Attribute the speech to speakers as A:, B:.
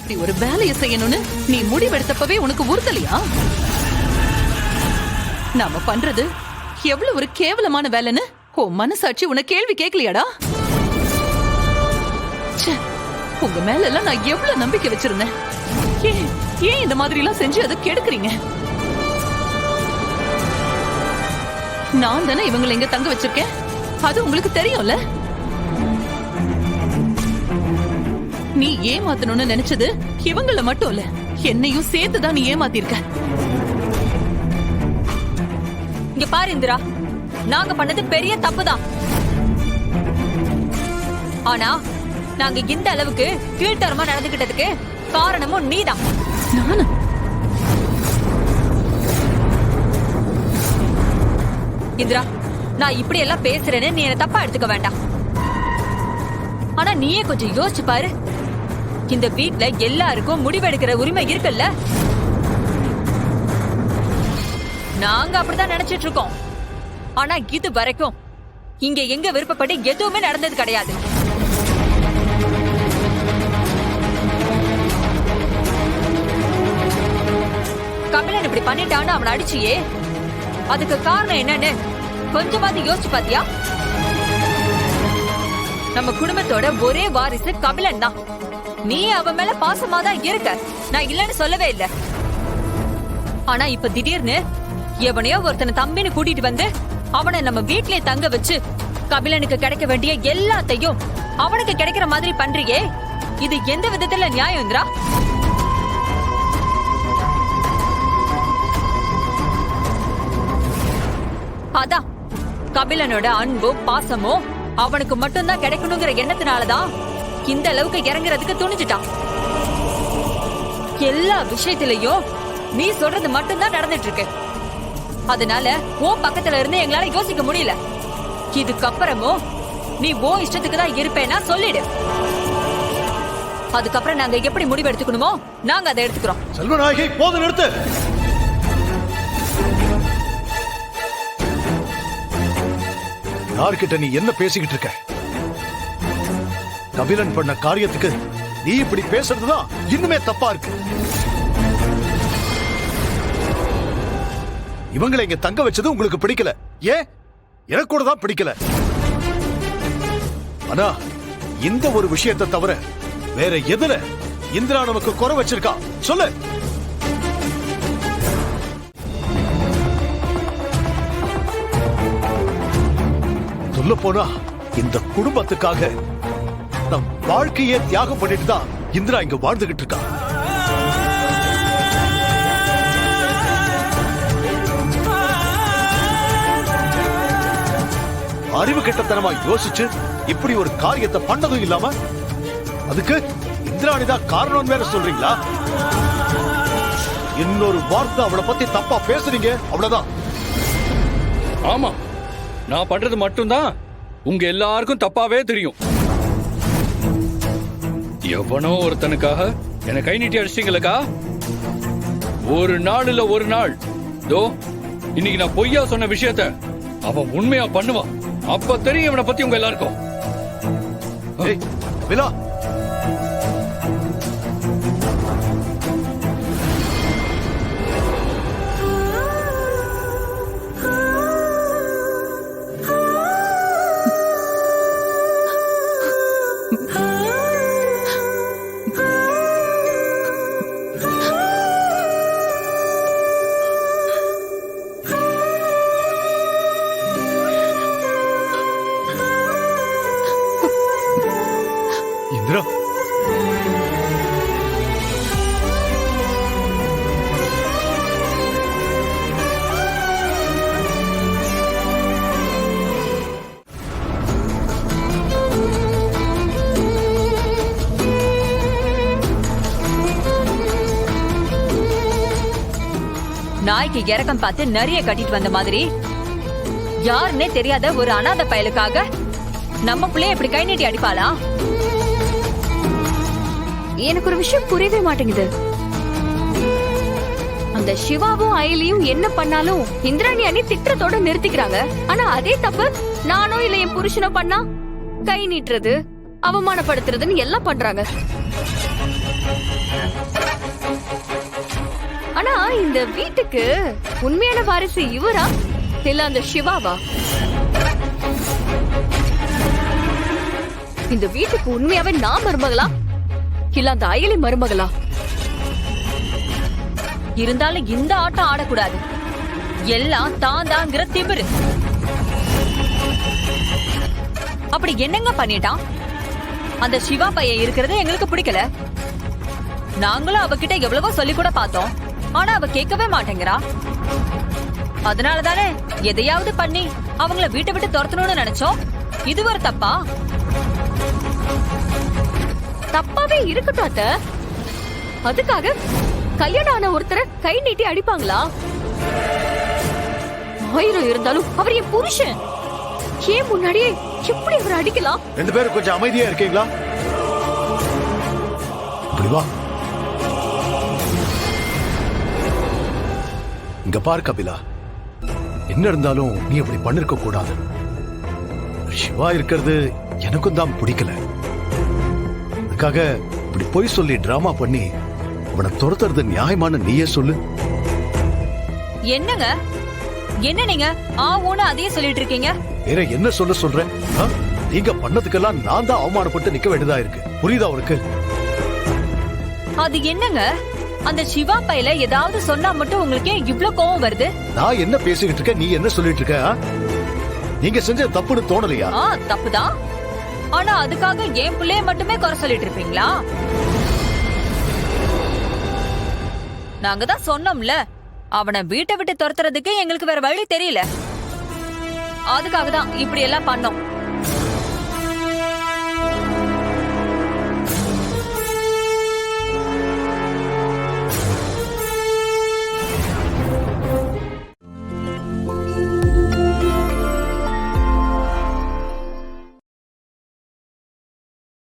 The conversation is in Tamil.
A: இப்படி ஒரு வேலையை செய்யணும்னு நீ முடிவெடுத்தப்பவே உனக்கு உறுத்தலையா? நாம பண்றது எவ்வளவு ஒரு கேவலமான வேலைன்னு உன் மனசாட்சி உன கேள்வி கேட்கலையாடா? உங்க மேல எல்லாம் நான் எவ்வளவு நம்பிக்கை வச்சிருந்தேன். ஏன் இந்த மாதிரி எல்லாம் செஞ்சு அதை கெடுக்குறீங்க? நான் தானே இவங்களை இங்க தங்க வச்சிருக்கேன், அது உங்களுக்கு தெரியும்ல. நீ ஏமாத்தணும்னு நினைச்சது இவங்கள மட்டும் இல்ல, என்னையும் சேர்த்துதான் நீ ஏமாத்திருக்க.
B: இங்க பாரு இந்திரா, நாங்க பண்ணது பெரிய தப்புதான். ஆனா நாங்க இந்த அளவுக்கு கீழ்த்தரமா நடந்துகிட்டதுக்கு காரணமும் நீதான்.
A: நானா?
B: இந்திரா, நான் இப்படி எல்லாம் பேசுறேன்னு நீ என்ன தப்பா எடுத்துக்க வேண்டாம். ஆனா நீயே கொஞ்சம் யோசிச்சு பாரு, இந்த வீட்ல எல்லாருக்கும் முடிவெடுக்கிற உரிமை இருக்குல்ல. நாங்க அப்படிதான் நினைச்சிட்டு இருக்கோம். ஆனா இது வரைக்கும் இங்க எங்க விருப்பப்பட்டு எதுவுமே நடந்தது கிடையாது. கபிலன் இப்படி பண்ணிட்டான்னு அவனை அடிச்சியே, அதுக்கு காரணம் என்னன்னு கொஞ்சமாவது யோசிச்சு பாத்தியா? நம்ம குடும்பத்தோட ஒரே வாரிசு கபிலன் தான். நீ அவன் மேல பாசமா தான் இருக்க, நான் இல்லன்னு சொல்லவே இல்லை. ஆனா இப்ப திடீர்னு எவனையோ ஒருத்தனை தம்பின்னு கூட்டிட்டு வந்து அவனை நம்ம வீட்லயே தங்க வச்சு கபிலனுக்கு கிடைக்க வேண்டிய எல்லாத்தையும் அவனுக்கு கிடைக்கிற மாதிரி பண்றியே, இது எந்த விதத்துல நியாயம் இந்திரா? அதான் கபிலனோட அன்போ பாசமோ அவனுக்கு மட்டும்தான் கிடைக்கணுங்கிற எண்ணத்தினாலதான் இந்த அளவுக்கு இறங்குறதுக்கு துணிஞ்சிட்டான். எல்லா விஷயத்திலையும் நீ சொல்றது மட்டும்தான் நடந்துட்டு இருக்கு. அதனால உன் பக்கத்துல இருந்து எங்களால யோசிக்க முடியல. இதுக்கப்புறமும் நீ உன் இஷ்டத்துக்கு தான் இருப்பேன்னா சொல்லிடு. அதுக்கப்புறம் நாங்க எப்படி முடிவு எடுத்துக்கணுமோ நாங்க அதை எடுத்துக்கிறோம்.
C: செல்வநாயகி, போது நிறுத்து. யார்கிட்ட நீ என்ன பேசிக்கிட்டு இருக்க? கபிலன் பண்ண காரியத்துக்கு நீ இப்படி பேசுறதுதான் இன்னுமே தப்பா இருக்கு. இவங்களை இங்க தங்க வச்சது உங்களுக்கு பிடிக்கல, ஏன் எனக்கு கூட தான் பிடிக்கல. ஆனா இந்த ஒரு விஷயத்தை தவிர வேற எதுல இந்திரா நமக்கு குறை வச்சிருக்கா சொல்லு. சொல்ல போனா இந்த குடும்பத்துக்காக நம் வாழ்க்கையே தியாகம் பண்ணிட்டு தான் இந்திரா இங்க வாழ்ந்துகிட்டு இருக்கா. அறிவு கெட்டத்தனமா யோசிச்சு இப்படி ஒரு காரியத்தை பண்ணதும் இல்லாம அதுக்கு இந்திராணிதான் காரணம் வேற சொல்றீங்களா? இன்னொரு வார்த்தை அவளை பத்தி தப்பா பேசுறீங்க, அவ்வளவுதான்.
D: ஆமா, நான் பண்றது மட்டும்தான் உங்க எல்லாருக்கும் தப்பாவே தெரியும். எவனோ ஒருத்தனுக்காக என்ன கை நீட்டி அடிச்சிட்டீங்களக்கா. ஒரு நாள் இல்ல ஒரு நாள் தோ இன்னைக்கு நான் பொய்யா சொன்ன விஷயத்த அவன் உண்மையா பண்ணுவான். அப்ப தெரியும் இவனை பத்தி உங்க எல்லாருக்கும்.
C: விலா, இந்திரா,
B: நாய்க்கு இறக்கம் பார்த்து நிறைய கட்டிட்டு வந்த மாதிரி யாருன்னே தெரியாத ஒரு அனாதை பயலுக்காக நம்ம பிள்ளைய இப்படி கை நீட்டி அடிப்பாளா?
E: எனக்கு ஒரு விஷயம் புரியவே மாட்டேங்குது. அந்த சிவாவும் அயலியும் என்ன பண்ணாலும் இந்திராணி அணி திட்டத்தோட நிறுத்திக்கிறாங்க. ஆனா அதே தப்பு நானோ இல்ல என் புருஷனோ பண்ணா கை நீட்டுறது, அவமானப்படுத்துறதுன்னு எல்லாம் பண்றாங்க. ஆனா இந்த வீட்டுக்கு உண்மையான வாரிசு இவரா இல்ல அந்த சிவாவா? இந்த வீட்டுக்கு உண்மையாவே நான் மருமகளா இல்ல அந்த அயலி மருமகளா?
B: இருந்தாலும் இந்த ஆட்டம் ஆடக்கூடாது. எல்லாம் தான் தாங்கிற திமிரு. அப்படி என்னங்க பண்ணிட்டான்? அந்த சிவா பையன் இருக்கிறது எங்களுக்கு பிடிக்கல. நாங்களும் அவகிட்ட எவ்வளவோ சொல்லி கூட பார்த்தோம். ஆனா அவ கேட்கவே மாட்டேங்கிறா. அதனாலதானே எதையாவது பண்ணி அவங்கள வீட்டை விட்டு துரத்தணும்னு நினைச்சோம். இது ஒரு தப்பா?
E: தப்பாவே இருக்கட்டும் அத்த. அதுக்காக கல்யாணம் ஆன ஒருத்தரை கை நீட்டி அடிப்பாங்களா? 1000 இருந்தாலும் அவர் என் புருஷன். ஏன் முன்னாடியே எப்படி அவர் அடிக்கலாம்?
C: 2 பேரும் கொஞ்சம் அமைதியா இருக்கீங்களா? இப்படி வா. இங்க பாரு கபிலா, என்ன இருந்தாலும் நீ அப்படி பண்ணிருக்க கூடாது. சிவா இருக்கிறது எனக்கும் தான் பிடிக்கல. அதுக்காக இப்படி பொய் சொல்லி டிராமா பண்ணி அவனை துரத்துறது நியாயமான நீயே சொல்லு.
B: என்னங்க என்ன நீங்க ஆவோன்னு அதையே சொல்லிட்டு இருக்கீங்க?
C: வேற என்ன சொல்றேன்? நீங்க பண்ணதுக்கெல்லாம் நான் தான் அவமானப்பட்டு நிக்க வேண்டியதா இருக்கு. புரியுதா உனக்கு?
B: அது என்னங்க, அந்த சிவா பையில ஏதாவது சொன்னா மட்டும் உங்களுக்கு ஏன் இவ்ளோ கோவம் வருது?
C: நான் என்ன பேசிக்கிட்டு இருக்க, நீ என்ன சொல்லிட்டு இருக்க? நீங்க செஞ்ச தப்புன்னு தோணலையா?
B: தப்புதான். ஆனா அதுக்காக என் பிள்ளைய மட்டுமே குறை சொல்லிட்டு இருப்பீங்களா? நாங்க தான் சொன்னோம்ல, அவனை வீட்டை விட்டு துரத்துறதுக்கு எங்களுக்கு வேற வழி தெரியல. அதுக்காக தான் இப்படி எல்லாம் பண்ணோம்.